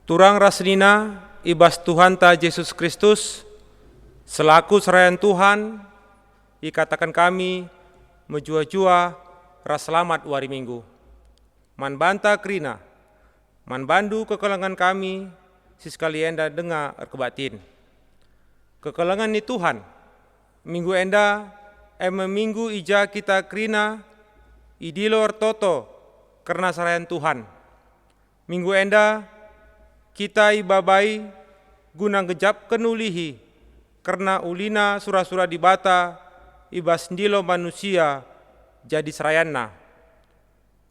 Turang rasnina ibas Tuhan ta Yesus Kristus selaku serayan Tuhan, ikatakan kami menjua-jua ras selamat wari minggu. Man banta krina, man bandu kekelangan kami, siskali enda denga erkebatin. Kekelangan ni Tuhan, minggu enda minggu ija kita krina, idilor toto karena serayan Tuhan. Minggu enda kita ibabai guna gejap kenulihi, karena ulina sura-sura di bata ibas ndilo manusia jadi serayanna.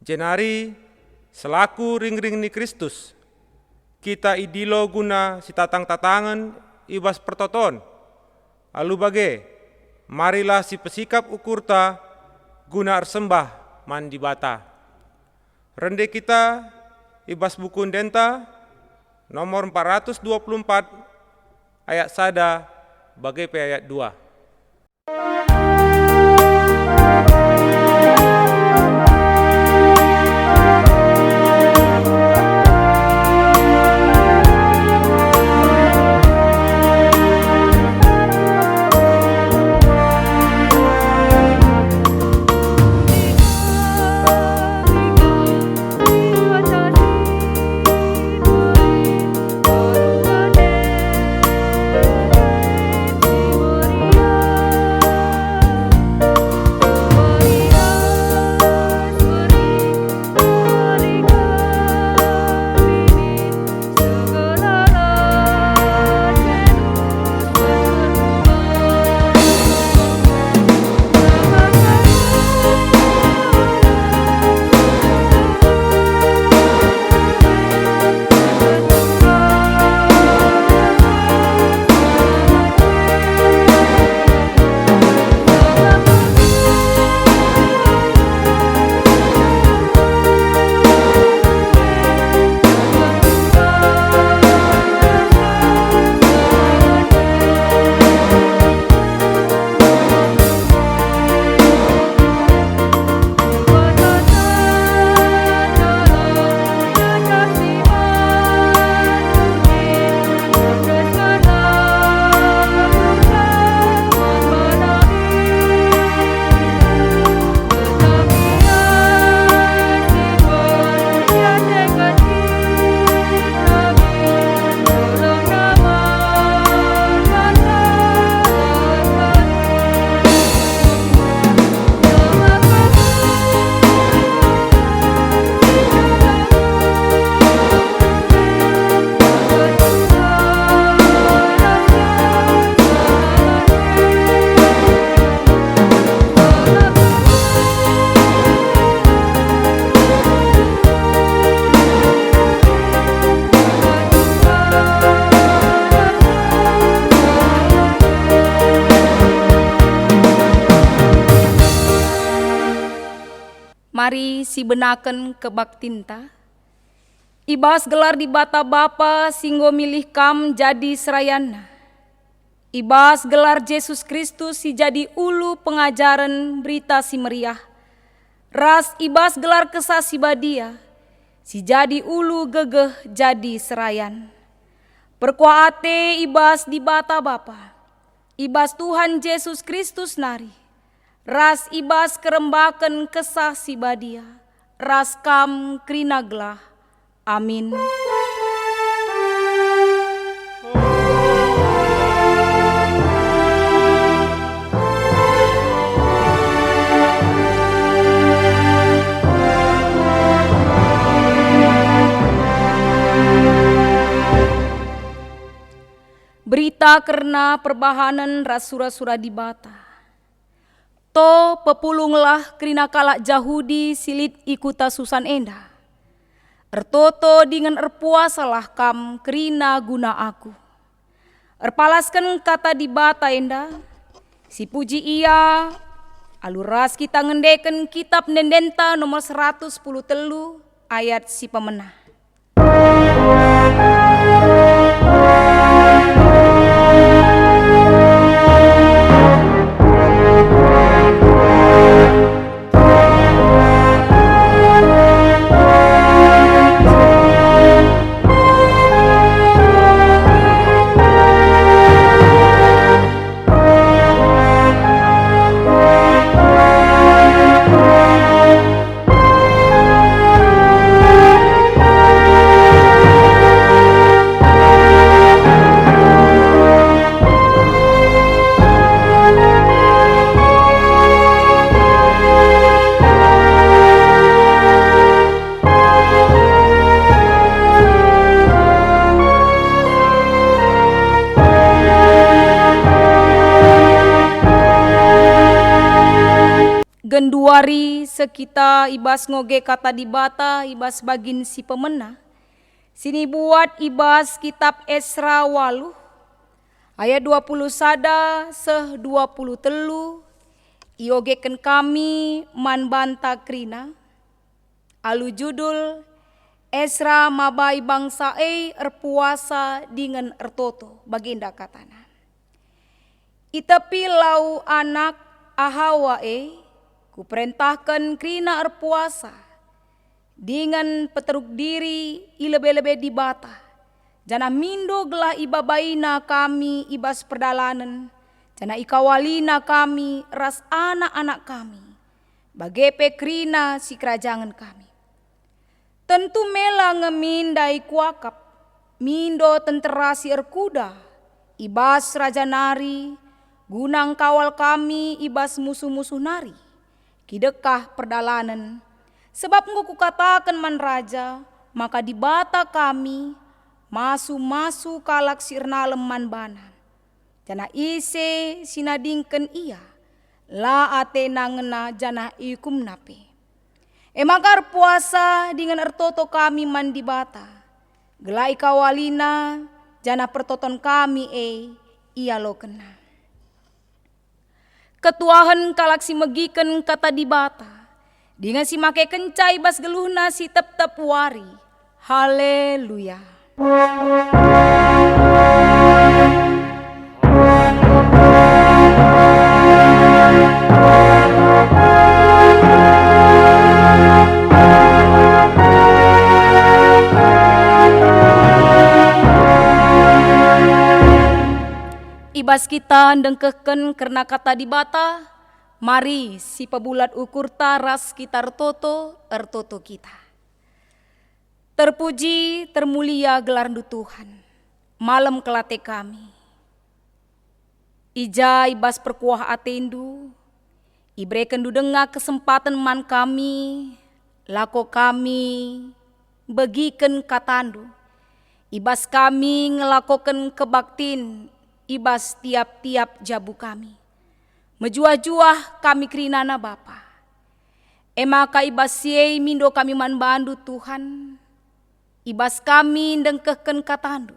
Jenari selaku ring-ring ni Kristus, kita idilo guna si tatang-tatangan ibas pertoton. Alu bage, marilah si pesikap ukurta guna arsembah man di bata. Rende kita ibas buku denta nomor 424 ayat sada bagai ayat 2. Mari si benaken kebaktinta. Ibas gelar di bata Bapa singgo milih kam jadi serayana. Ibas gelar Yesus Kristus si jadi ulu pengajaran berita si meriah. Ras ibas gelar kesah si badia, si jadi ulu gegeh jadi serayan. Perkuate ibas di bata Bapa, ibas Tuhan Yesus Kristus nari. Ras ibas kerembaken kesah si badia, ras kam krinaglah. Amin. Berita karena perbahanan ras sura-sura di bata. To pepulunglah krina kalak Jahudi silit ikuta susan enda. Ertoto dengan erpuasalah kam krina guna aku. Erpalaskan kata di bata enda, si puji ia, aluras kita ngendeken kitab nendenta nomor 110 telu ayat si pemenah. Tuari sekita ibas ngoge kata di bata ibas bagin si pemena. Sini buat ibas kitab Esra waluh ayat 20 sada seh 20 telu. Iogeken kami man banta krina. Alu judul Esra mabai bangsa erpuasa dengan ertoto baginda katana. Itepi lau anak ahawa kuperintahkan krina erpuasa dengan peteruk diri ilebe-lebe di bata. Jana mindo gelah ibabaina kami ibas perdalanan. Jana ikawalina kami ras anak-anak kami. Bagepe krina si kerajangan kami. Tentu mela ngemindai kuakap. Mindo tentera si erkuda. Ibas raja nari. Gunang kawal kami ibas musuh-musuh nari. Kidekah perdalanan. Sebab nguku katakan man raja. Maka di bata kami. Masu-masu kalak sirnalem man bana. Jana ise sinadingken ia. La ate nangena jana ikum nape. Emakar puasa dengan ertoto kami man di bata. Gelai kawalina jana pertoton kami ia lo kena. Ketuahan kalak si megiken kata di bata. Dengan si make kencai bas geluhna si tep-tep wari. Haleluya. Ibas kita dengkehken karena kata di bata, mari si pebulat ukur taras kita ertoto kita. Terpuji, termulia gelar du Tuhan, malam kelate kami. Ija ibas perkuah atendu, ibreken du denga kesempatan man kami, lako kami, begiken katandu. Ibas kami ngelakokan kebaktin, ibas tiap-tiap jabu kami. Mejuah-juah kami kerinana Bapa. Emaka ibas siei mindo kami man bandu Tuhan. Ibas kami dengkehken katandu.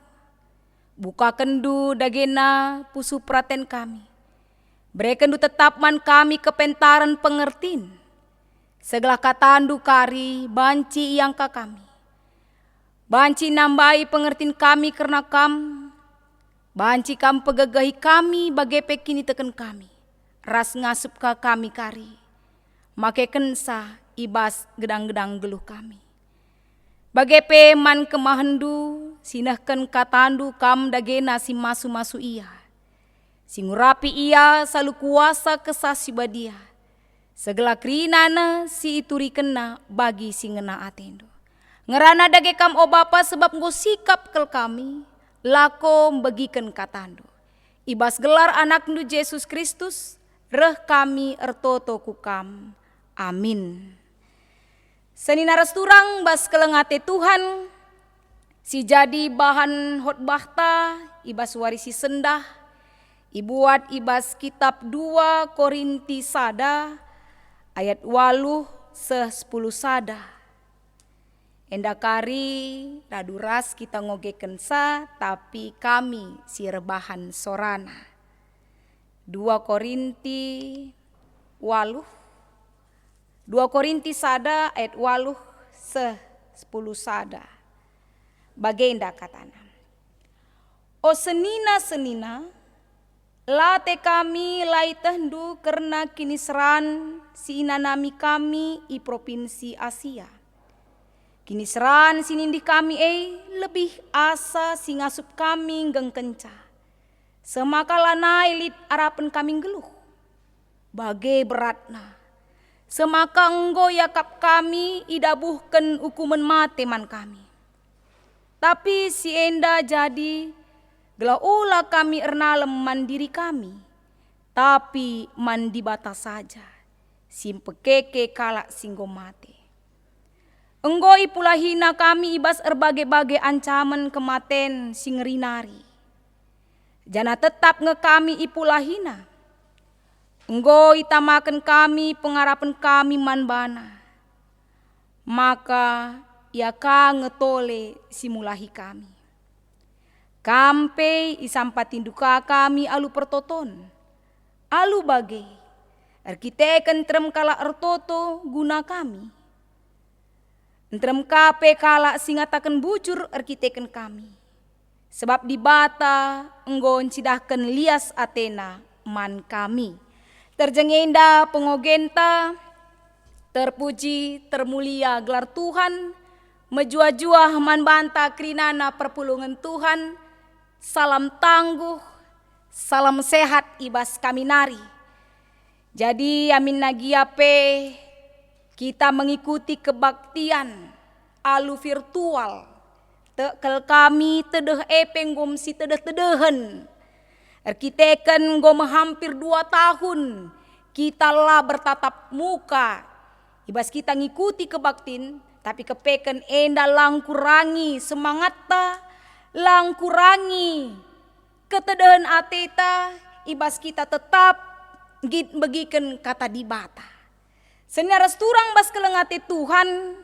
Buka kendu dagena pusu praten kami. Berekendu tetap man kami kepentaran pengertin. Segala katandu kari banci iangka kami. Banci nambai pengertin kami karena kam. Banci kam pegagahi kami bagepe kini teken kami. Ras ngasup ka kami kari. Make kensa ibas gedang-gedang geluh kami. Bagepe man kemahendu sinahken katandu kam dagena si masu-masu ia. Singurapi ia salu kuasa kesasi badia. Segala kerinana si ituri kena bagi si ngena atendo. Ngerana dage kam o Bapa sebab nggo sikap kel kami. Lako bagiken katandu. Ibas gelar anak nu Yesus Kristus. Reh kami ertoto kukam. Amin. Seninaras turang bas kelengate Tuhan. Si jadi bahan hotbahta. Ibas warisi sendah. Ibuat ibas kitab 2 Korinti sada. Ayat 8 10 sada. Endakari raduras kita ngogeken sa. Tapi kami si rebahan sorana. 2 Korinti 8. 2 Korinti sada ayat 8 10 sada. Bagenda katana. O senina-senina late kami lai tendu karena kini seran si inanami kami i provinsi Asia. Kini seran sinindih kami lebih asa si ngasup kami geng kenca. Semakala ilit arapan kami geluh. Bagai beratna. Semaka enggo yakap kami idabuhken hukuman mate man kami. Tapi si enda jadi gelah ula kami ernalem mandiri kami. Tapi mandi batas saja. Simpekeke kalak singgo mate. Enggo ipulahina kami ibas erbagai-bagai ancaman kematen singerinari. Jana tetap ngekami ipulahina. Enggo itamakan kami pengharapan kami manbana. Maka ia ka ngetole simulahi kami. Kampe isampatin duka kami alu pertoton. Alu bage. Arkiteken trem kala ertoto guna kami. Entrem kape kala singataken bujur arkiteken kami. Sebab di bata enggo cidahken lias Athena man kami. Terjengenda pengogenta, terpuji termulia gelar Tuhan, menjua-jua man banta krinana perpulungan Tuhan, salam tangguh, salam sehat ibas kami nari. Jadi amin nagiape kita mengikuti kebaktian alu virtual. Tekel kami tedeh epeng gom si tedeh-tedehen. Arkiteken gom hampir 2 tahun kita lah bertatap muka. Ibas kita ngikuti kebaktin tapi kepeken enda lang kurangi semangatta, lang kurangi ketedehen ateta. Ibas kita tetap git begiken kata di bata. Senaras turang bas kelengate Tuhan,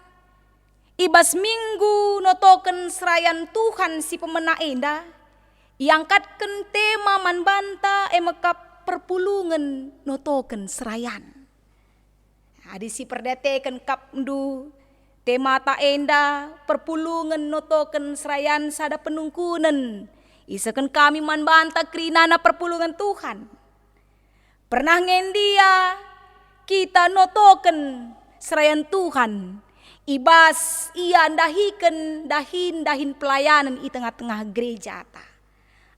ibas minggu notoken serayan Tuhan si pemena enda, iangkatken tema man banta emekap perpulungan notoken serayan. Adi si perdeteken kapndu tema ta enda perpulungan notoken serayan sada penungkunen. Isaken kami man banta krinana perpulungan Tuhan. Pernah ngendia kita notoken serayan Tuhan. Ibas ia dahiken dahin pelayanan i tengah-tengah gereja ta.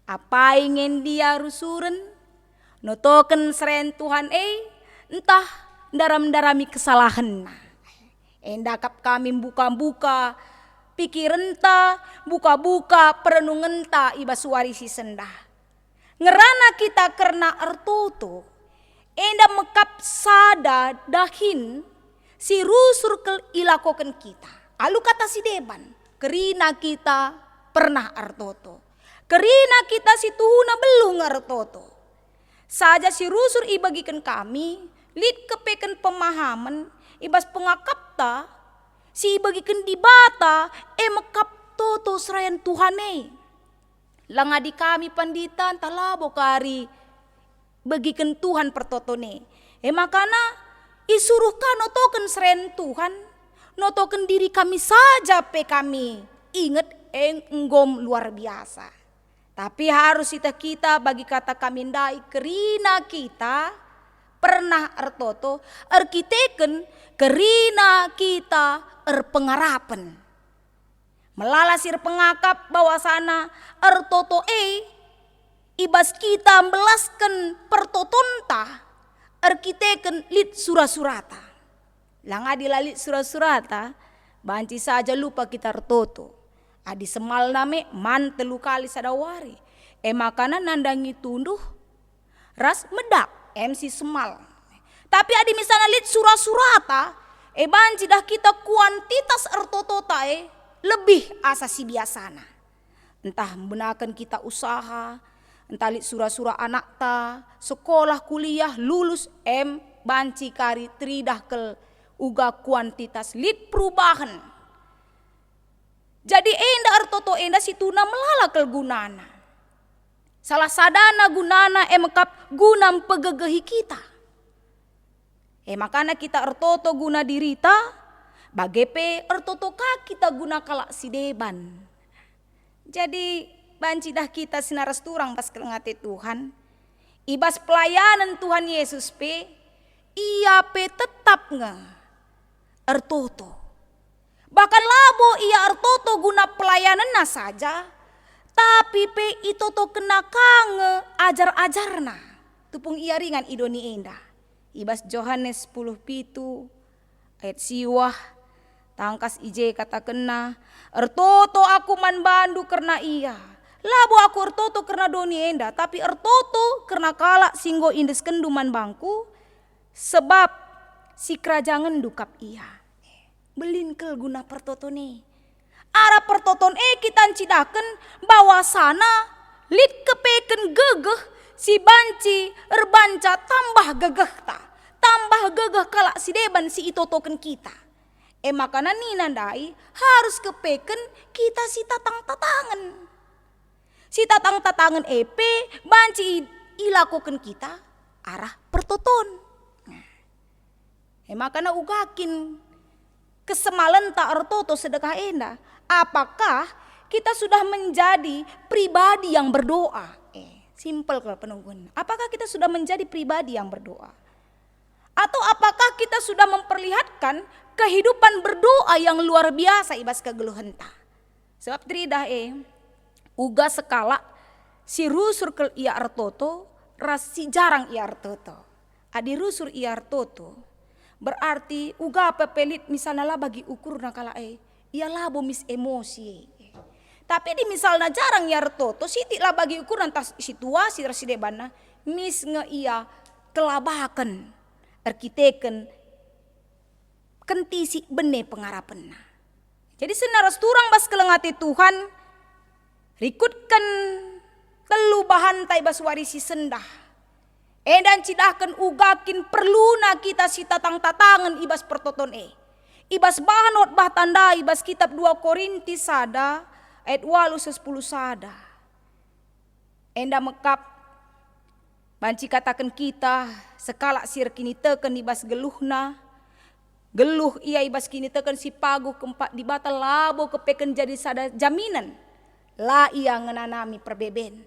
Apa ingin dia rusuren notoken serayan Tuhan entah daram-darami kesalahan. Endakap kami buka-buka pikiran ta, buka-buka perenungan ta ibas warisi sendah. Ngerana kita karena ertoto enda mekap sada dahin si rusur ke ilakoken kita. Alu kata si deban, kerina kita pernah artoto. Kerina kita si tuhuna belum artoto. Saja si rusur ibagikan kami, lid kepeken pemahaman, ibas pengakapta, si ibagikan di bata, mekap toto serayan Tuhane. Langadi kami panditan talabo kari, bagikan Tuhan pertotone. Makana isuruhkan notoken seren Tuhan, notoken diri kami saja pe kami ingat enggom luar biasa. Tapi harus kita bagi kata kami ndai kerina kita pernah ertoto arkiteken kerina kita erpengarapan. Melalasir pengakap bahwa sana ertoto ibas kita belaskan pertotonta arkiteken lit surah-surata. Langadi lalit surah-surata banci saja lupa kita ertoto. Adi semal name man 3 kali sadawari. Makana nandangi tunduh ras medap MC semal. Tapi adi misalnya lit surah-surata banci dah kita kuantitas ertoto tae lebih asasi biasana. Entah benakan kita usaha, entah lit surah-surah anak ta, sekolah kuliah lulus banci kari tridah kel uga kuantitas lit perubahan. Jadi enda artoto enda situna melala kel gunana. Salah sadana gunana mekap gunam pegegehi kita. Makana kita artoto guna dirita, bagepe artoto ka kita guna kalak si deban. Jadi banci dah kita sinaras turang pas kelengate Tuhan. Ibas pelayanan Tuhan Yesus pe, ia pe tetap artoto. Bahkan labo ia artoto guna pelayanan saja, tapi pe itoto kena kange ajar-ajarna. Tupung ia ringan idoni enda. Ibas Yohanes 10:7 ayat siwah tangkas ije kata kena ertoto aku man bandu karena ia. Labo aku ertoto karena doni enda, tapi ertoto karena kalak singgo indes kenduman bangku sebab si kerajangan dukap ia. Belinkel guna pertotone. Ara pertoton kita cidaken bahwa sana lit kepeken gegeh si banci erbanca tambah gegeh ta. Tambah gegeh kalak si deban si itotoken kita. Makana nina dai harus kepeken kita si tatang-tatangan. Si tatang-tatangan banci ilakukan kita arah pertoton. Makana ugakin kesemalan tak artoto sedekah enda. Apakah kita sudah menjadi pribadi yang berdoa? Simpel kalau penungguan. Apakah kita sudah menjadi pribadi yang berdoa? Atau apakah kita sudah memperlihatkan kehidupan berdoa yang luar biasa ibas kegeluhenta? Sebab tridah uga sekala si rusur ke ia artoto, si jarang ia artoto. Adi rusur ia artoto, berarti uga pepelit misalnya lah bagi ukur nakala ia labo mis emosi. Tapi di misalnya jarang ia artoto, siti lah bagi ukur nanti situasi tersidebana mis nge ia kelabakan, arkiteken kentisi bene pengarapenna. Jadi senaras turang bas kelengati Tuhan, rikutkan telu bahan tai bas warisi sendah. Dan cidahkan ugakin perluna kita si tatang-tatangan ibas pertoton ibas bahanot bah tanda ibas kitab 2 Korintus sada ayat 8-10 sada. Enda mekap banci katakan kita sekala sir kini teken ibas geluhna. Geluh ia ibas kini teken si pagu keempat di batal labo kepeken jadi sada jaminan. La ia ngenanami perbeben.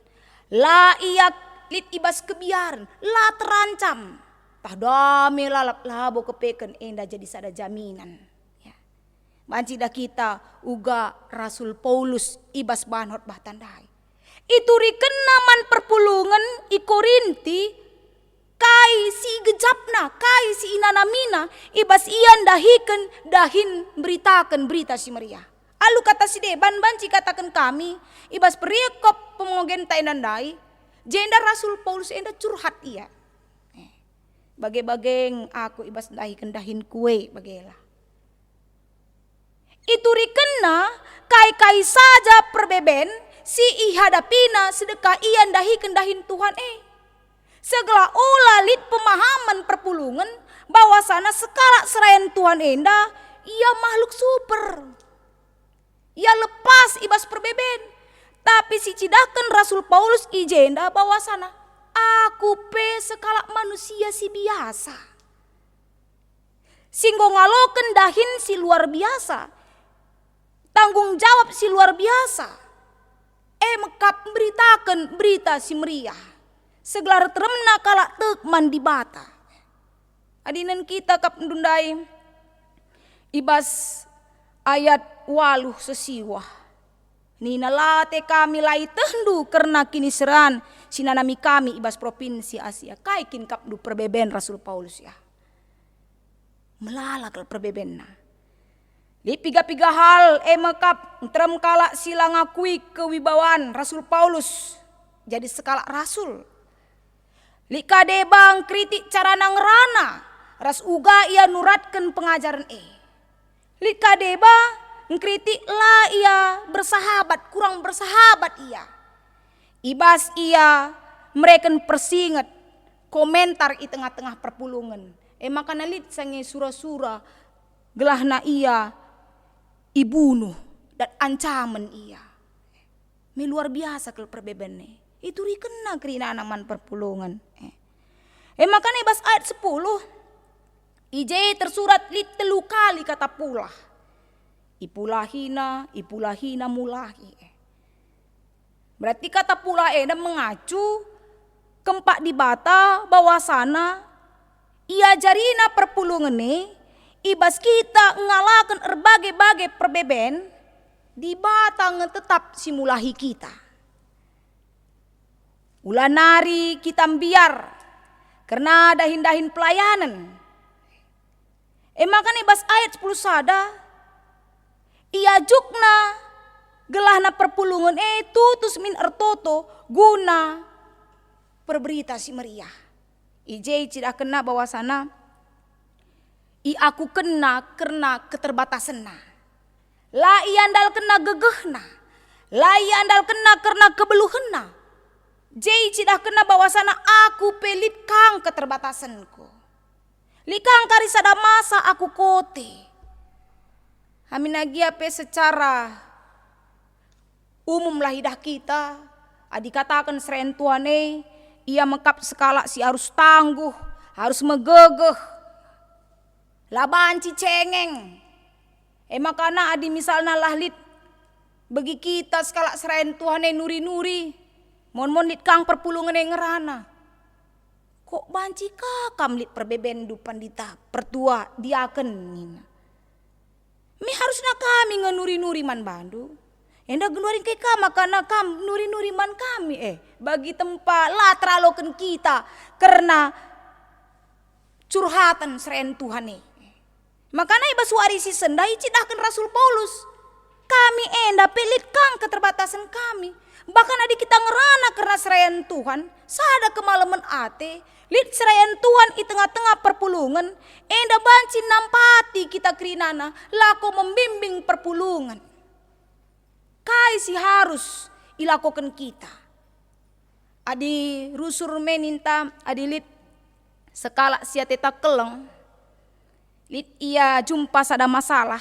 La ia lit ibas kebiaran. La terancam. Tah dame lalap labo kepeken enda jadi sada jaminan. Ya. Banci dah kita uga Rasul Paulus ibas banhot bah tandai. Itu rikenaman perpulungan i Korinti kai si gejapna, kai si inanamina ibas ian dahin beritakan berita si Maria. Alu kata si deban banci katakan kami ibas periakop pemogen tainandai jenda Rasul Paulus enda curhat ia. Bage-bageng aku ibas dahin kue bagela. Itu rikena kai saja perbeben si ihadapina sedekah ian dahin Tuhan segala ulalit pemahaman perpulungan bahwa sana sekala serayan Tuhan enda ia makhluk super. Ia lepas ibas perbeben. Tapi si cidakan Rasul Paulus ijenda bahwa sana aku sekala manusia si biasa. Singgo ngaloken dahin si luar biasa. Tanggung jawab si luar biasa. Mekap beritakan berita si meriah. Segelar teremna kalak tekman di bata. Adinan kita kap ndundai ibas ayat 8 sesiwah. Nina late kami lai tendu karena kini seran sinanami kami ibas provinsi Asia. Kaikin kap du perbeben Rasul Paulus ya. Melalak perbeben na. Di piga-piga hal mekap terem kala sila ngakui kewibawaan Rasul Paulus jadi sekala rasul. Lika debang kritik cara nangrana ras uga ia nuratkan pengajaran Lika deba ngkritik lah ia bersahabat kurang bersahabat ia. Ibas ia mereka persingat komentar i tengah-tengah perpulungan. Makana lit sange sura-sura gelahna ia ibunuh dan ancaman ia. Luar biasa kalau perbebenne. Itu rikena kerina anaman perpulungan. Makanya bas ayat 10. Ije tersurat lit 3 kali kata pulah. Ipulahina mulahi. Berarti kata pulah dan mengacu kempak di bata bawah sana. Ia jarina perpulungan ibas kita ngalakan berbagai-bagai perbeben di bata tetap simulahi kita. Ulanari kita biar karena dahin-dahin pelayanan. Makanya bas ayat 10 sada ia jukna gelahna perpulungan tutus min ertoto guna perberita si meriah. Ije tidak kena bawah sana aku kena karena keterbatasan. La ia andal kena gegehna. La ia andal kena karena kebeluhenna. Jei cidah kena bawasana aku pelit kang keterbatasanku. Likang kari sada masa aku kote. Amin agia pe secara umum lah hidah kita. Adi katakan seren tuane, ia mengkap skala si harus tangguh, harus megegeh. Labanci cengeng. Makana adi misalna lahlit bagi kita skala seren tuane nuri-nuri. Mon lit kang perpulungan yang ngerana. Kok banci kakam lit perbeben du pandita pertua diaken nina. Mi harusnya kami ngenuri-nuri man bandu. Enda genuarin ke kama karena kam nuri-nuri man kami bagi tempat lah teraloken kita karena curhatan seren Tuhan Makanya iba suari si sendai cidahkan Rasul Paulus. Kami enda pelit kang keterbatasan kami. Bahkan adik kita ngerana karena serayan Tuhan. Sada kemalaman ate. Lid serayan Tuhan di tengah-tengah perpulungan. Enda banci nampati kita kerinana. Lako membimbing perpulungan. Kai si harus ilakokan kita. Adi rusur meninta. Adi lid sekala siateta keleng. Lid ia jumpa sada masalah.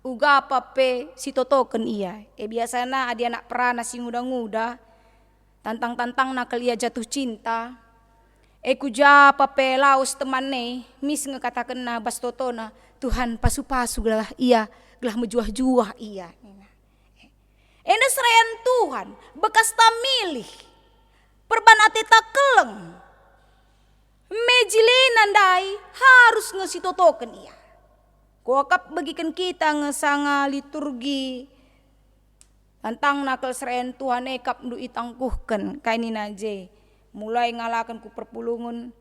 Uga pape si totoken iya. Biasana adi anak perana si nguda-nguda. Tantang-tantang nakal ia jatuh cinta. Kuja pape laos temane. Mis ngekatakan na bas totona. Tuhan pasu-pasu gelah iya. Gelah mejuah-juah iya. Ena serayan Tuhan. Bekas tamilih. Perban ateta keleng. Mejilinan dai harus ngesitotoken iya. Kuakap bagikan kita ngesanga liturgi tentang nakal serayan Tuhan kap du itangkuhkan kaini naje mulai ngalakan ku perpulungan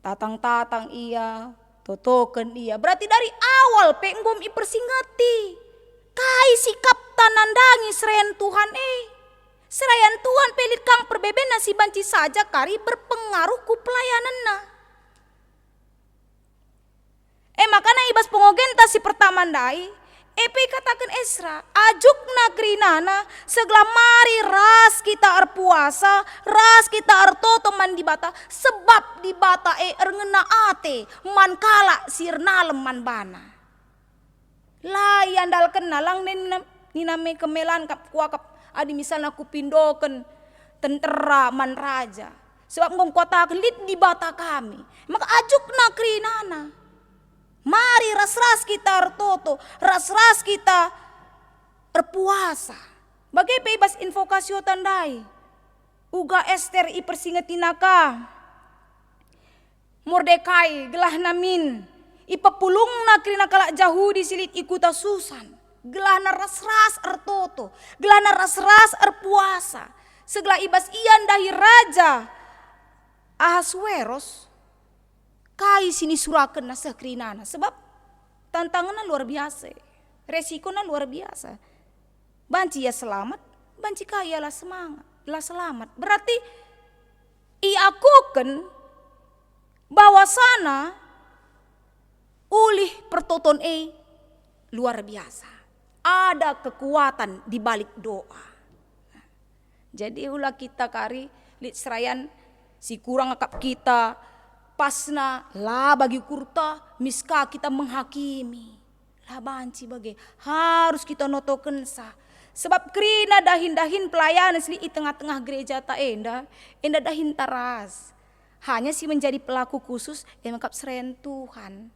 tatang-tatang iya totoken iya berarti dari awal penggom ipersingati kai sikap tanandangi serayan Tuhan serayan Tuhan pelit kang perbeben nasi banci saja kari berpengaruh ku pelayanan makanya ibas pengogenta si pertama dai katakan Esra ajuk negeri nana segala mari ras kita arpuasa ras kita artoto man di bata sebab di bata erngena ate man kala sirnalem man bana layan dal kenalang niname kemelan kap kuakap adi misalnya kupindoken tentera man raja sebab ngongkotaken lit di bata kami maka ajuk negeri nana. Mari ras-ras kita artoto, ras-ras kita berpuasa. Bagai bebas invokasio tandai. Uga Ester ipersingetinaka. Mordekai gelah namin. Ipapulung na krinakala Jahudi silit ikuta susan. Gelah na ras-ras artoto. Gelah na ras-ras arpuasa. Segala ibas iyan dahi raja Ahasweros. Kai sini surakan na sakrinana sebab tantangannya luar biasa, resikonya luar biasa. Banci ya selamat, banci kaya lah semangat, lah selamat. Berarti iakukan bahwa sana ulih pertoton luar biasa. Ada kekuatan di balik doa. Jadi ulah kita kari lit serayan si kurang akap kita pasna lah bagi kurta miska kita menghakimi lah banci bagi harus kita notoken sah sebab krina dahin pelayanan sli di tengah-tengah gereja ta enda dahin taras hanya si menjadi pelaku khusus yang mengkap seren Tuhan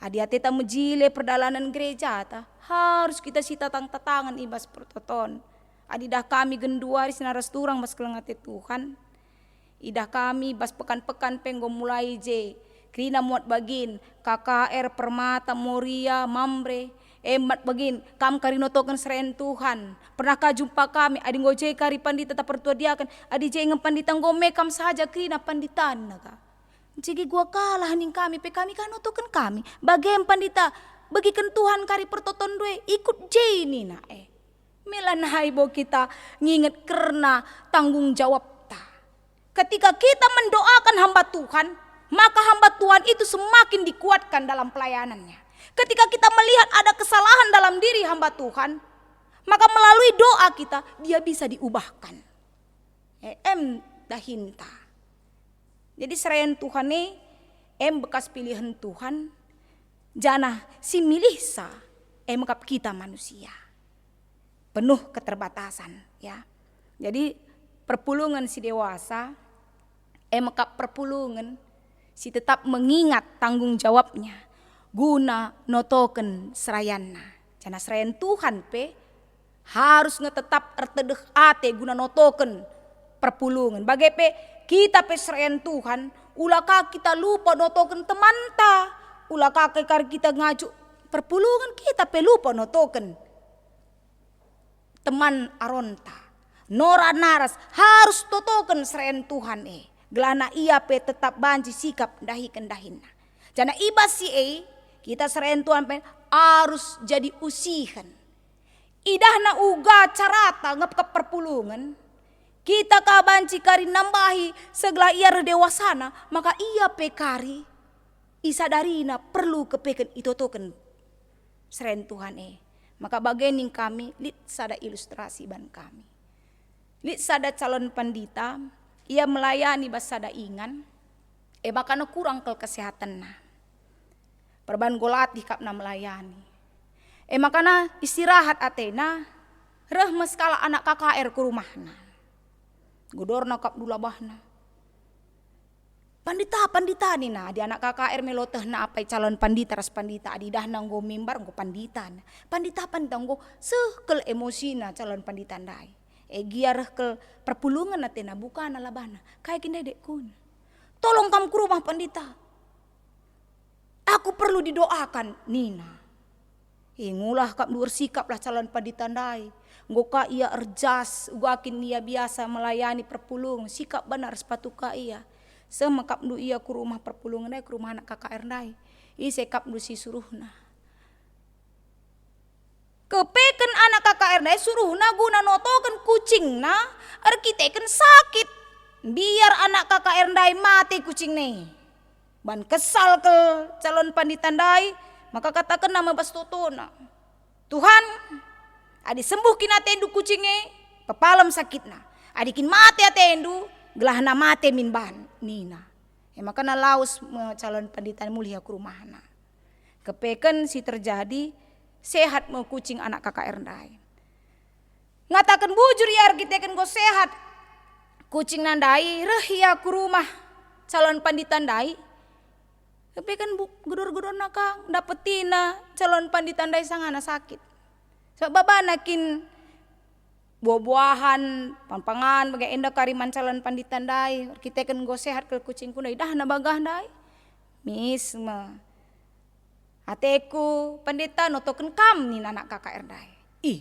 adi-ati ta mejile perdalanan gereja ta harus kita sita tangan ibas pertoton adi dah kami genduari sinaras turang mas kelengate Tuhan idah kami bas pekan-pekan penggo mulai je. Krina muat bagin. KKR Permata Moria Mambre. Emat bagin. Kam kari notokan seren Tuhan. Pernahkah jumpa kami. Adi ngoje kari pandita tak pertua diakan. Adi je ngem pandita ngome kam saja krina panditan naga. Jadi gua kalah ning kami. Pe kami kan notokan kami. Bagaim pandita. Bagikan Tuhan kari pertoton due. Ikut je ini na Milan haibo kita nginget karena tanggung jawab. Ketika kita mendoakan hamba Tuhan, maka hamba Tuhan itu semakin dikuatkan dalam pelayanannya. Ketika kita melihat ada kesalahan dalam diri hamba Tuhan, maka melalui doa kita, dia bisa diubahkan. em dahinta. Jadi serayan Tuhan em bekas pilihan Tuhan, jana si milih sa em kap kita manusia. Penuh keterbatasan ya. Jadi perpulungan si dewasa, em kap perpulungan si tetap mengingat tanggung jawabnya guna notoken serayanna. Jana serayan Tuhan harus tetap ertedeh ate guna notoken perpulungan. Bagai kita serayan Tuhan, ulaka kita lupa notoken teman ta, ulaka kekar kita ngaju perpulungan kita lupa notoken teman aronta. Nora naras harus totoken serayan Tuhan gelana ia tetap banci sikap dahi kendahina. Jana ibas kita serayan Tuhan harus jadi usihan. Idahna uga carata ngep perpulungan. Kita kabanci kari nambahi segala ia dewasana, maka ia kari isadarina perlu kepeken itotoken serayan Tuhan Maka bagening kami lit sada ilustrasi ban kami. Lit sada calon pandita, ia melayani bas sada ingan, makana kurang kel kesehatan na. Perban golati kapna melayani. Makana istirahat atena, reh meskala anak KKR ke rumahna. Godorna kap dulabahna. Pandita ni na di anak KKR meloteh na apa calon pandita ras pandita adi dah nanggo mimbar nggo pandita nggo sekel emosi na calon pandita ndai giar ke perpulungan atena bukan alabana kayak gini dekku tolong kamu ke rumah pandita aku perlu didoakan nina ngulah kap luar sikap lah calon pandita ndai nggo ka ia erjas ugakin ia biasa melayani perpulung sikap benar sepatu ka ia semakap du ia ke rumah perpulungan ke rumah anak KKR dai. Sekap du si suruhna. Kepeken anak KKR dai suruhna guna notoken kucing na arkiteken sakit. Biar anak KKR dai mati kucing ne. Ban kesal ke calon pandita dai maka katakan nama bas totona. Tuhan adi sembuhkin atendu kucingnya pepalam sakitna. Adikin mati atendu gelahna mate min ban nina. Makana laus calon pandita mulia ke rumahna. Kepeken si terjadi sehat mau kucing anak KKR ndai. Ngatakan bujur ya kita kan go sehat. Kucing nandai reh ya ke rumah calon pandita ndai. Kepeken gedor-gedor nakang dapetina calon pandita ndai sangana sakit. Sebab nakin buah-buahan, pampangan, bagai endak kariman calon pandita ndai, kita kan go sehat ke kucing kundai, dah na bagah ndai. Misma. Ateku pandita notoken kam ni anak KKR ndai.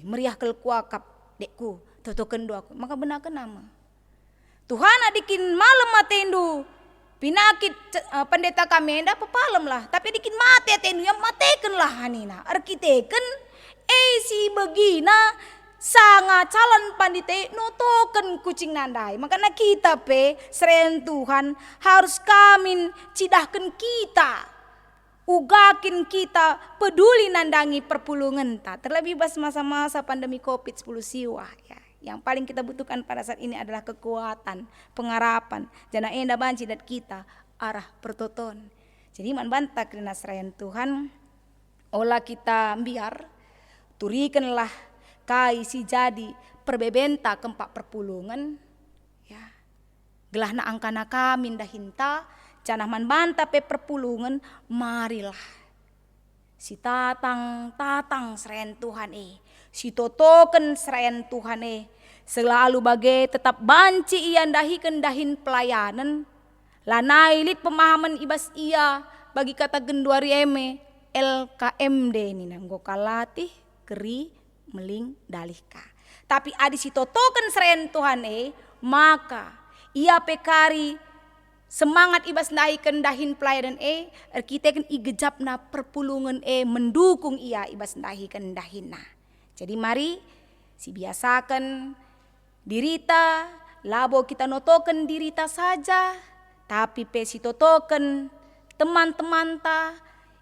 Meriah kel kuakap dekku, totoken doaku. Maka benakan nama. Tuhan adikin malam matendu. Pinakit pendeta kami endak pepalem lah, tapi adikin mate atendu yang mateken lah hanina. Arkiteken si begina sanga calon pandita notoken kucing nandai. Makanya kita serayan Tuhan harus kami cidahkan kita. Ugakin kita peduli nandangi perpulungan ta. Terlebih pas masa-masa pandemi COVID-10 siwa ya. Yang paling kita butuhkan pada saat ini adalah kekuatan, pengharapan. Jana enda banci dat kita arah pertoton. Jadi man bantak kena serayan Tuhan. Olah kita biar turikanlah kai si jadi perbebenta kempak perpulungan ya gelahna angkana kami dahinta canah man banta perpulungan marilah si tatang serayan Tuhan si totoken serayan Tuhan selalu bagai tetap banci ia dahikan dahin pelayanan lanailit pemahaman ibas ia bagi kata genduari LKMD ini nanggo kalatih keri meling dalihka. Tapi adi si totoken serayan Tuhan maka ia pekari semangat ibas naiken dahin pelayanan kita kan igejapna perpulungan mendukung ia ibas naiken dahina. Jadi mari si biasakan dirita labo kita notoken dirita saja tapi si totoken teman-teman ta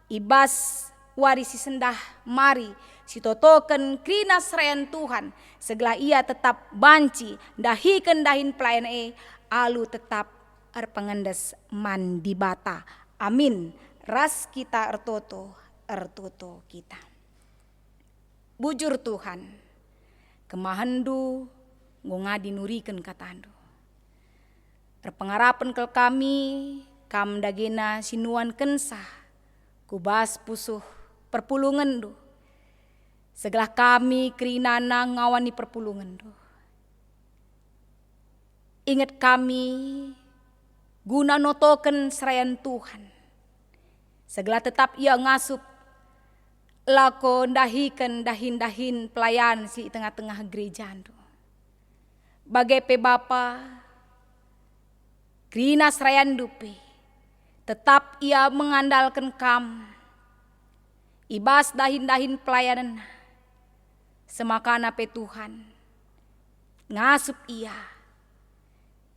ibas warisi sendah mari sitotoken krina serayan Tuhan, segala ia tetap banci dahiken dahin pelayan alu tetap pengendes mandi bata. Amin. Ras kita ertoto kita. Bujur Tuhan, kemahandu ngongadi nuriken katandu. Erpengarapan kel kami, kam dagena sinuan kensah, kubas pusuh perpulungan du. Segala kami kerinana ngawani perpulungan du. Ingat kami guna notoken serayan Tuhan. Segala tetap ia ngasup lako dahiken dahin pelayan si tengah-tengah gereja du. Bagai pe Bapa krina serayan dupe, tetap ia mengandalkan kam. Ibas dahin pelayanan semakana pe Tuhan. Ngasup ia.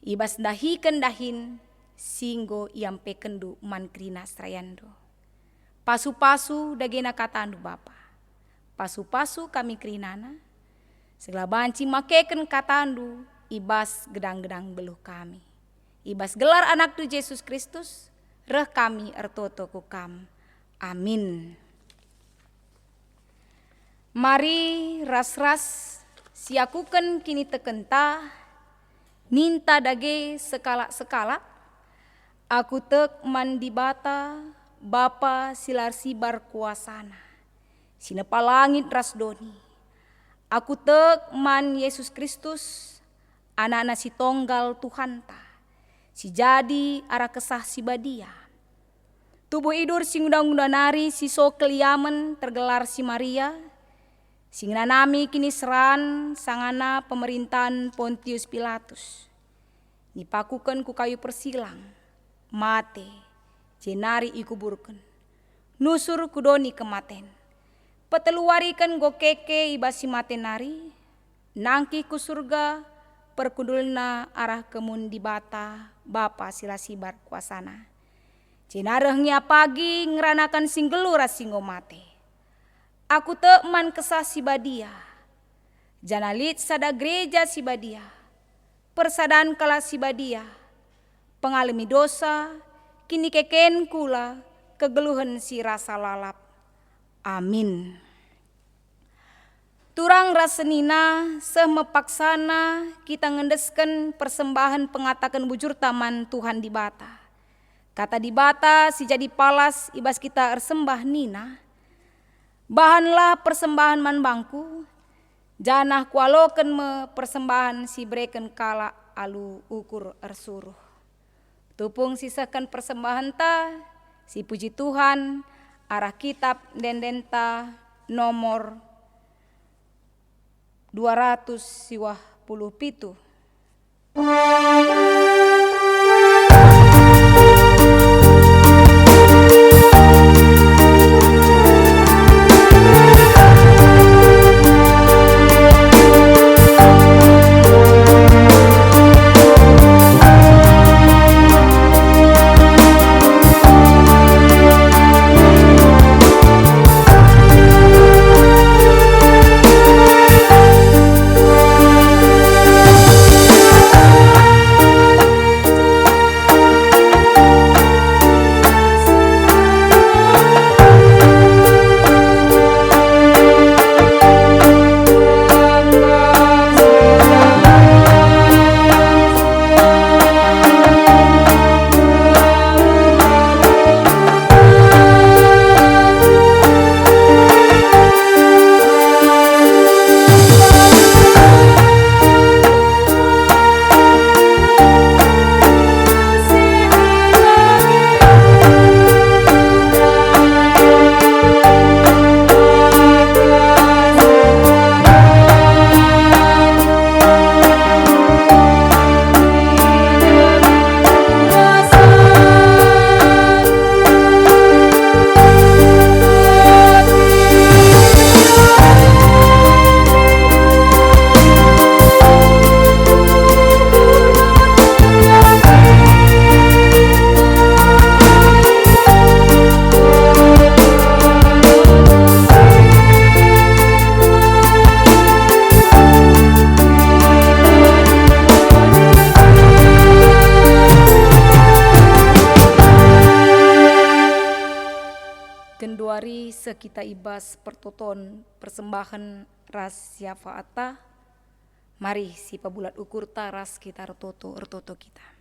Ibas dahiken dahin singgo iampe kendu man krina serayandu. Pasu-pasu dagena katandu Bapa. Pasu-pasu kami kerinana. Segala banci makeken katandu ibas gedang-gedang beluh kami. Ibas gelar anak tu Yesus Kristus, reh kami ertoto kukam. Amin. Mari ras-ras siakuken kini tekenta, ninta dage sekala-sekala, aku tek mandi bata, Bapa silar sibar kuasana, sinepa langit rasdoni, aku tek man Yesus Kristus, anak-anak si tonggal Tuhanta, si jadi arah kesah si badia. Tubuh idur sing undang-undanari si so keliamen tergelar si Maria, sing nanami kini seran sangana pemerintahan Pontius Pilatus. Nipakukan ku kayu persilang, mate, jenari ikuburken, nusur kudoni kematen. Peteluarikan go keke ibasi matenari, nangki ku surga, perkudulna arah kemun di bata, Bapa sila sibar kuasana. Jenarehnya pagi ngeranakan singgelura singgo mate. Aku teman kesah si badia, janalit sada gereja si badia, persadaan kala si badia, pengalami dosa, kini keken kula kegeluhan si rasa lalap. Amin. Turang rasenina semepaksana kita ngendesken persembahan pengatakan bujur taman Tuhan di bata. Kata di bata si jadi palas ibas kita ersembah nina. Bahanlah persembahan man bangku, janah kualoken me persembahan si breken kala alu ukur ersuruh. Tupung sisakan persembahan ta, si puji Tuhan, arah kitab dendenta nomor 257. sekita ibas pertoton persembahan ras syafaata. Mari si pabulat ukur taras kita ertoto kita.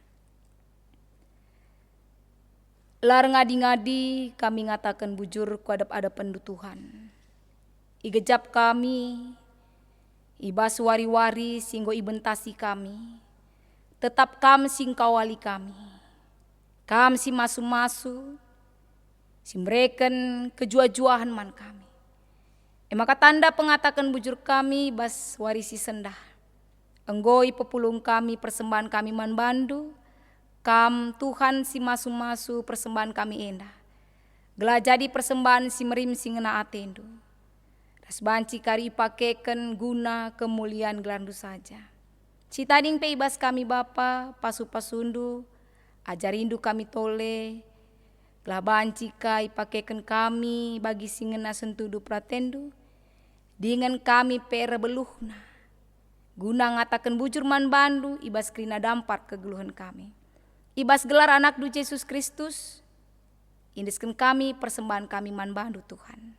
Lar ngadi-ngadi kami ngatakan bujur kuadap-adapan du Tuhan. Igejap kami, ibas wari-wari singgo ibentasi kami. Tetap kam sing kawali kami. Kam si masu-masu, si mereken kejua-juahan man kami. Maka tanda pengatakan bujur kami bas warisi sendah. Enggoi pepulung kami persembahan kami man bandu. Kam Tuhan si masu-masu persembahan kami endah. Gela jadi persembahan si merim si ngena atendu. Das banci kari pakeken guna kemuliaan gelandu saja. Citading pe ibas kami Bapa pasu-pasundu. Ajarindu kami tole. Gela banci kai pakeken kami bagi si ngena sentudu pratendu. Dengan kami pe rebeluhna. Guna ngatakan bujur man bandu ibas krina dampar kegeluhan kami. Ibas gelar anak du Yesus Kristus, indiskan kami persembahan kami man bandu Tuhan.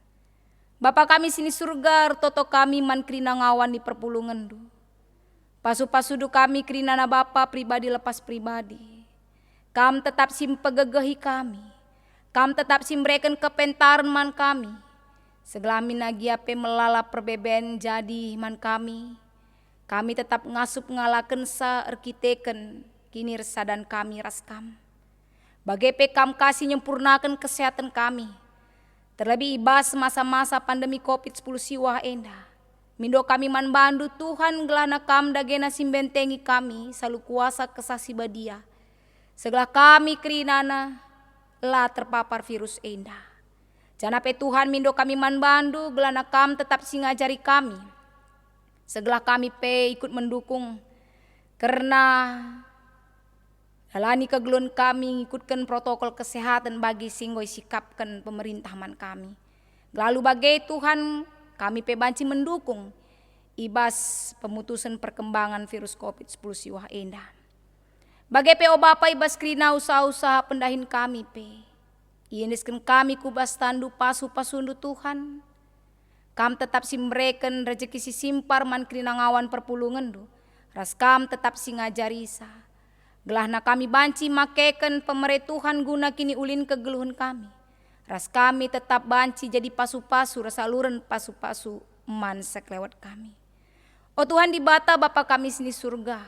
Bapa kami sini surga, toto kami man krina ngawan di perpulungan du. Pasu-pasudu kami krina na Bapa pribadi lepas pribadi. Kam tetap sim pegegehi kami, kam tetap sim breken kepentaran man kami. Segelamin nagiape melala perbeben jadi man kami. Kami tetap ngasup ngalaken sa erkiteken. Kini resadan kami raskam. Bagai pekam kasih nyempurnakan kesehatan kami. Terlebih ibas masa-masa pandemi COVID-10 siwah enda. Mindo kami man bandu Tuhan gelana kam dagena simbentengi kami. Salu kuasa kesasi badia. Segala kami kerinana lah terpapar virus enda. Janape Tuhan mindo kami man bandu gelana kam tetap singajari kami. Segala kami pe ikut mendukung. Karena Halani kegeluhan kami ngikutkan protokol kesehatan bagi singgoi sikapkan pemerintah man kami. Lalu bagai Tuhan kami pebanci mendukung ibas pemutusan perkembangan virus COVID-10 siwah endah. Bagai PO Bapa ibas krina usaha-usaha pendahin kami pe. Iendiskan kami kubas tandu pasu-pasundu Tuhan. Kam tetap simbreken rezeki si simpar man krina ngawan perpulungan du. Ras kam tetap singajarisa. Gelahna kami banci makeken pemeretuhan guna kini ulin kegeluhan kami. Ras kami tetap banci jadi pasu-pasu rasaluren pasu-pasu man seklewat kami. Oh Tuhan di bata Bapa kami sini surga.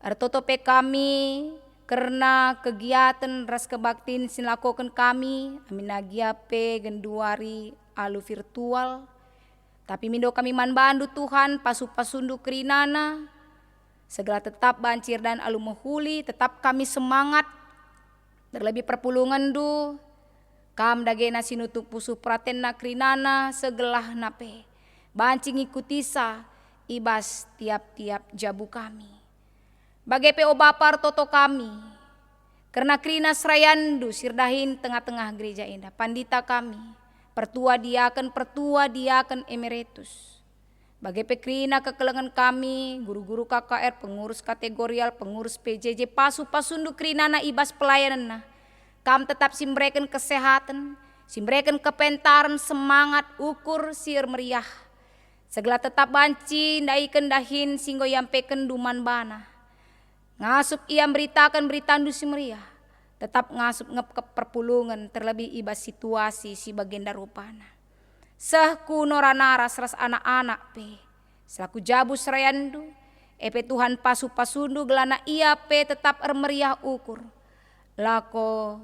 Artotope kami karena kegiatan ras kebaktin sinlakokan kami. Amin nagiape genduari alu virtual. Tapi mindo kami man bandu Tuhan pasu-pasundu kerinana. Segala tetap bancir dan alu menghuli, tetap kami semangat. Terlebih perpulungan du, kam dagena sinutuk pusu praten na krinana segelah nape. Banci ngikutisa ibas tiap-tiap jabu kami. Bagai PO Bapar toto kami, karena krina serayandu sirdahin tengah-tengah gereja indah. Pandita kami, pertua diaken emeritus. Bagai pekrina kekelengan kami, guru-guru KKR, pengurus kategorial, pengurus PJJ, pasu-pasundu krina na ibas pelayanan na. Kam tetap simbreken kesehatan, simbreken kepentaran, semangat, ukur, sir meriah. Segala tetap banci, ndaiken dahin, singgo yampeken duman bana. Ngasup iam beritakan beritandu si meriah. Tetap ngasup ngep ke perpulungan, terlebih ibas situasi si bagenda rupana. Sehku noranaras ras anak-anak pe. Selaku jabu serayandu. Epe Tuhan pasu-pasundu gelana ia pe tetap ermeriah ukur. Lako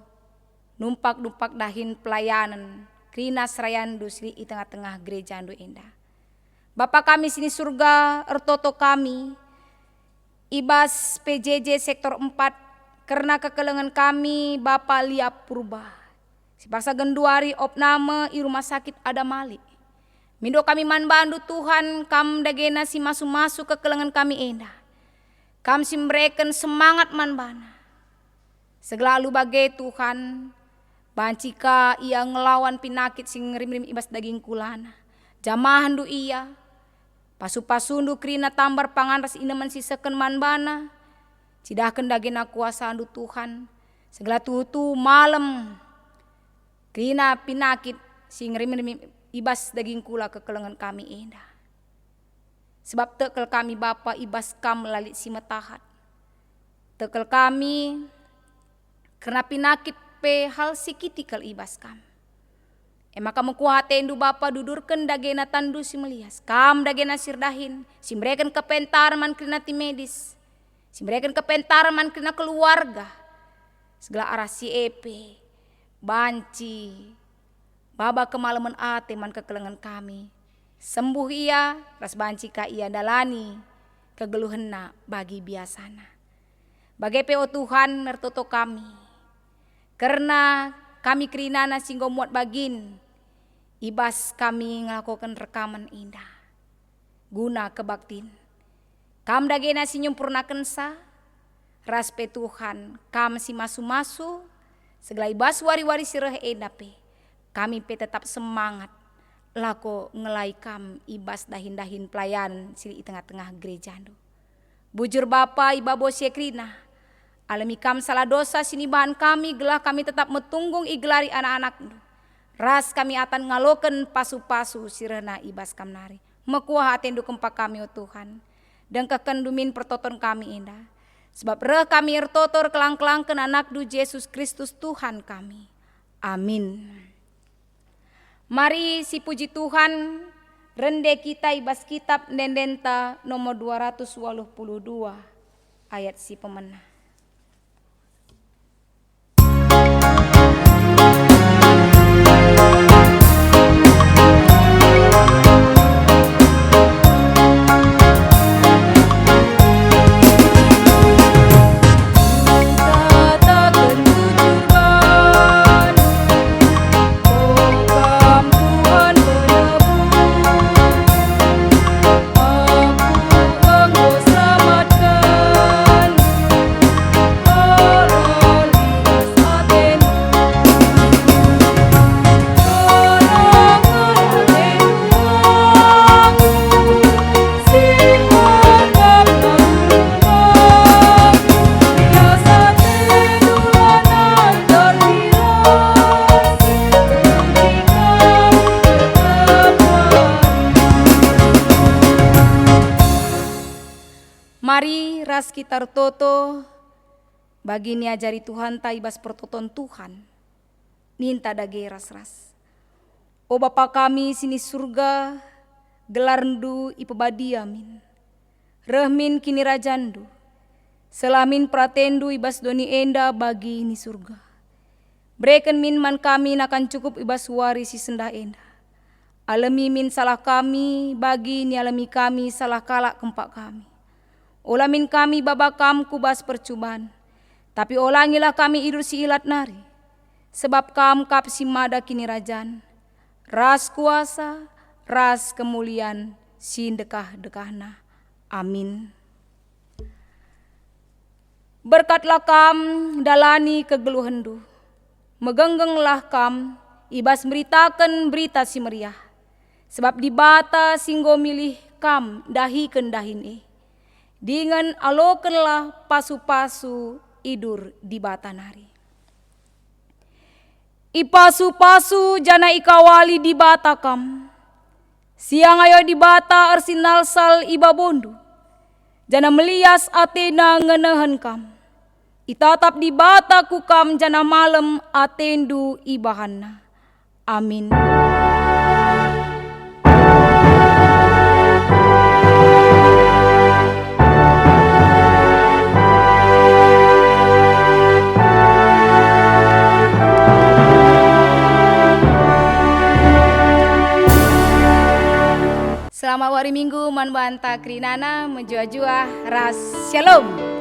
numpak-numpak dahin pelayanan. Krina serayandu sri i tengah-tengah gereja andu indah. Bapa kami sini surga ertoto kami. Ibas PJJ sektor 4. Karena kekelengan kami Bapa Liap Purba. Si paksa genduari opname i rumah sakit ada mali. Mindo kami man bandu Tuhan kam dagena si masu-masu kekelengan kami endah. Kam simbreken semangat man bana. Segelalu bagai Tuhan. Bancika ia ngelawan pinakit sing ngerim-rim ibas daging kulana. Jamahan du iya. Pasu-pasundu krina tambar pangan ras ineman si seken man bana. Cidahken dagena kuasa andu Tuhan. Segala tutu malam. Krina pinakit singrim ibas daging kula kekelengan kami indah. Sebab tekel kami Bapa ibas kam lalit si metahat. Tekel kami karena pinakit pe hal sikitikal ibas kam. Ema kamu kuhatendu Bapa dudurkan dagena tandu si melias. Kam dagena sirdahin. Si mereka kepentar man kena ti medis. Si mereka kepentar man kena keluarga. Segala arah si epe. Banci. Baba kemalaman ate man kekelengan kami. Sembuh ia, ras banci ka ia dalani. Kegeluhenna bagi biasana. Bagai peo Tuhan nertoto kami. Karena kami kerinana singgo muat bagin. Ibas kami ngelakukan rekaman indah. Guna kebaktin. Kam dagena si nyempurnakan sa. Ras pe Tuhan kam si masu-masu. Segala ibas wari-wari sirah endape. Kami pe tetap semangat. Lako ngelai kam ibas dahin-dahin pelayan sili tengah-tengah gereja. Bujur Bapa iba bosie krina. Alami kam salah dosa sini bahan kami gelah kami tetap metunggung iglari anak-anak. Ras kami atan ngaloken pasu-pasu sirena ibas kam nari. Mekuah atendu kempa kami o Tuhan. Dan kekendumin pertoton kami indah. Sebab reh kami ertotor kelang-kelang ken anak du Yesus Kristus Tuhan kami. Amin. Mari si puji Tuhan rende kita ibas kitab Nendenta nomor 282 ayat si pemenah. Mari ras kita toto bagi ni ajari Tuhan taibas pertoton Tuhan. Ninta dage ras-ras. O Bapa kami sini surga gelarndu ipebadiamin. Rehmin kini rajandu. Selamin pratendu ibas doni enda bagi ni surga. Breken min man kami nakan cukup ibas wari si sendah enda. Alami min salah kami bagi ni alami kami salah kalak kempak kami. Olamin kami babakam kubas percubaan. Tapi olangilah kami idur si ilat nari. Sebab kam kap si mada kini rajan. Ras kuasa, ras kemuliaan, si dekah-dekahna. Amin. Berkatlah kam dalani kegeluhendu. Megenggenglah kam ibas meritakan berita si meriah. Sebab di bata singgo milih kam dahi kendahin Dengan alokenlah pasu-pasu idur di bata nari. Ipasu-pasu jana ikawali di bata kam. Siang ayo di bata arsinal sal iba bondu. Jana melias atena ngenehen kam. Itatap di bata kukam jana malam atendu ibahana. Amin. Selamat hari Minggu man banta krinana menjua-jua ras shalom.